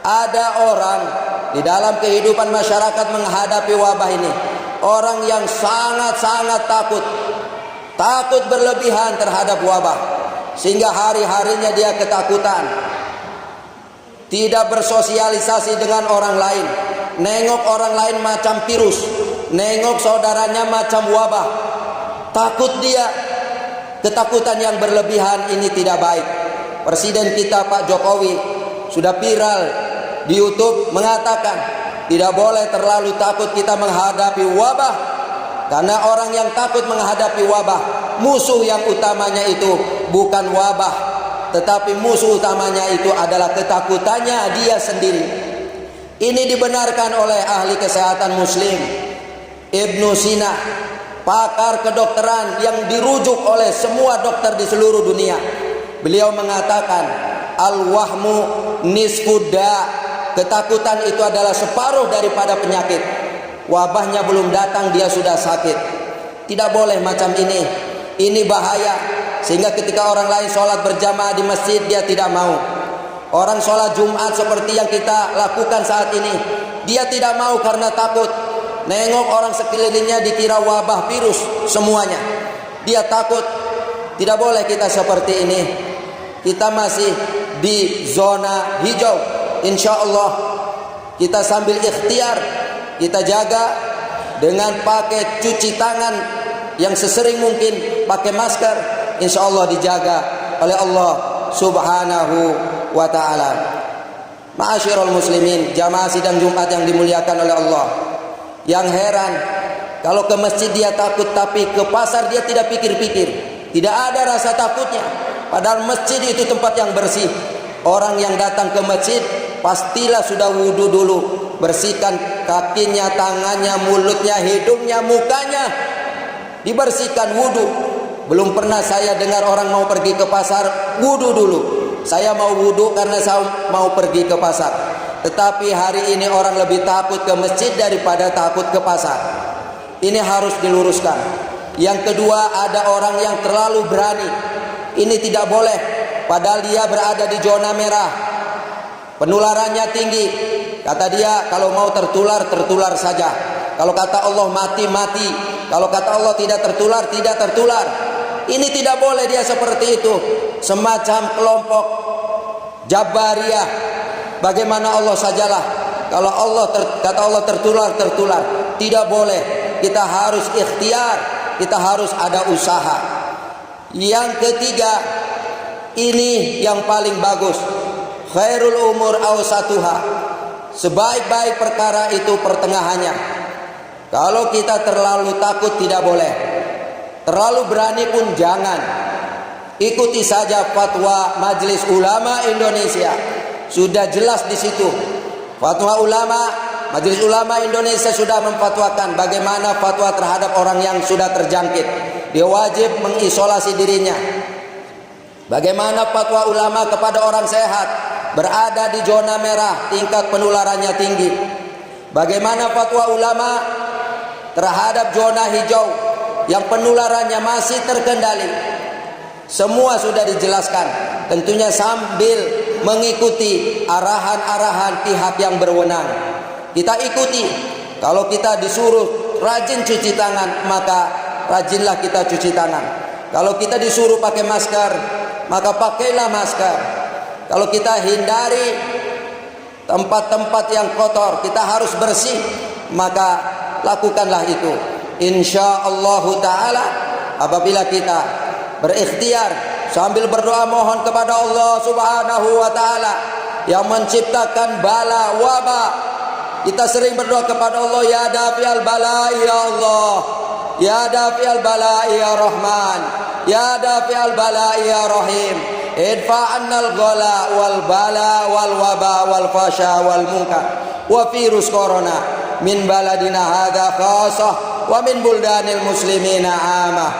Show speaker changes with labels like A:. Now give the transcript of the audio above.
A: Ada orang di dalam kehidupan masyarakat menghadapi wabah ini, orang yang sangat-sangat takut berlebihan terhadap wabah, sehingga hari-harinya dia ketakutan, tidak bersosialisasi dengan orang lain, nengok orang lain macam virus, nengok saudaranya macam wabah, takut dia. Ketakutan yang berlebihan ini tidak baik. Presiden kita Pak Jokowi sudah viral di YouTube mengatakan tidak boleh terlalu takut kita menghadapi wabah, karena orang yang takut menghadapi wabah, musuh yang utamanya itu bukan wabah, tetapi musuh utamanya itu adalah ketakutannya dia sendiri. Ini dibenarkan oleh ahli kesehatan muslim Ibnu Sina, pakar kedokteran yang dirujuk oleh semua dokter di seluruh dunia. Beliau mengatakan al-wahmu nisfudda, ketakutan itu adalah separuh daripada penyakit. Wabahnya belum datang dia sudah sakit. Tidak boleh macam ini. Ini bahaya. Sehingga ketika orang lain sholat berjamaah di masjid, dia tidak mau. Orang sholat Jumat seperti yang kita lakukan saat ini, dia tidak mau karena takut. Nengok orang sekelilingnya dikira wabah virus semuanya, dia takut. Tidak boleh kita seperti ini. Kita masih di zona hijau. Insya Allah kita sambil ikhtiar, kita jaga dengan pakai cuci tangan yang sesering mungkin, pakai masker. Insya Allah dijaga oleh Allah Subhanahu wa ta'ala. Ma'asyiral muslimin, jamaah sidang Jumat yang dimuliakan oleh Allah. Yang heran, kalau ke masjid dia takut, tapi ke pasar dia tidak pikir-pikir, tidak ada rasa takutnya. Padahal masjid itu tempat yang bersih. Orang yang datang ke masjid pastilah sudah wudu dulu, bersihkan kakinya, tangannya, mulutnya, hidungnya, mukanya, dibersihkan wudu. Belum pernah saya dengar orang mau pergi ke pasar wudu dulu. Saya mau wudu karena saya mau pergi ke pasar. Tetapi hari ini orang lebih takut ke masjid daripada takut ke pasar. Ini harus diluruskan. Yang kedua, ada orang yang terlalu berani. Ini tidak boleh. Padahal dia berada di zona merah, penularannya tinggi. Kata dia, kalau mau tertular, tertular saja. Kalau kata Allah mati, mati. Kalau kata Allah tidak tertular, tidak tertular. Ini tidak boleh dia seperti itu. Semacam kelompok Jabariyah. Bagaimana Allah sajalah. Kalau Allah kata Allah tertular, tertular. Tidak boleh. Kita harus ikhtiar, kita harus ada usaha. Yang ketiga, ini yang paling bagus. Khairul umur awsatuha. Sebaik-baik perkara itu pertengahannya. Kalau kita terlalu takut tidak boleh. Terlalu berani pun jangan. Ikuti saja fatwa Majelis Ulama Indonesia. Sudah jelas di situ. Fatwa ulama, Majelis Ulama Indonesia sudah memfatwakan bagaimana fatwa terhadap orang yang sudah terjangkit. Dia wajib mengisolasi dirinya. Bagaimana fatwa ulama kepada orang sehat, berada di zona merah, tingkat penularannya tinggi. Bagaimana fatwa ulama terhadap zona hijau yang penularannya masih terkendali. Semua sudah dijelaskan, tentunya sambil mengikuti arahan-arahan pihak yang berwenang. Kita ikuti. Kalau kita disuruh rajin cuci tangan, maka rajinlah kita cuci tangan. Kalau kita disuruh pakai masker, maka pakailah masker. Kalau kita hindari tempat-tempat yang kotor, kita harus bersih, maka lakukanlah itu. Insyaallah ta'ala, apabila kita berikhtiar sambil berdoa mohon kepada Allah Subhanahu wa ta'ala yang menciptakan bala wabah. Kita sering berdoa kepada Allah, ya dafi'al bala ya Allah, ya dafi'al bala ya Rahman, ya dafi'al bala ya Rahim, idfa' annal ghala wal bala wal waba wal fasha wal munkar wa virus corona min baladina hadha khasah wa min buldanil muslimina amah.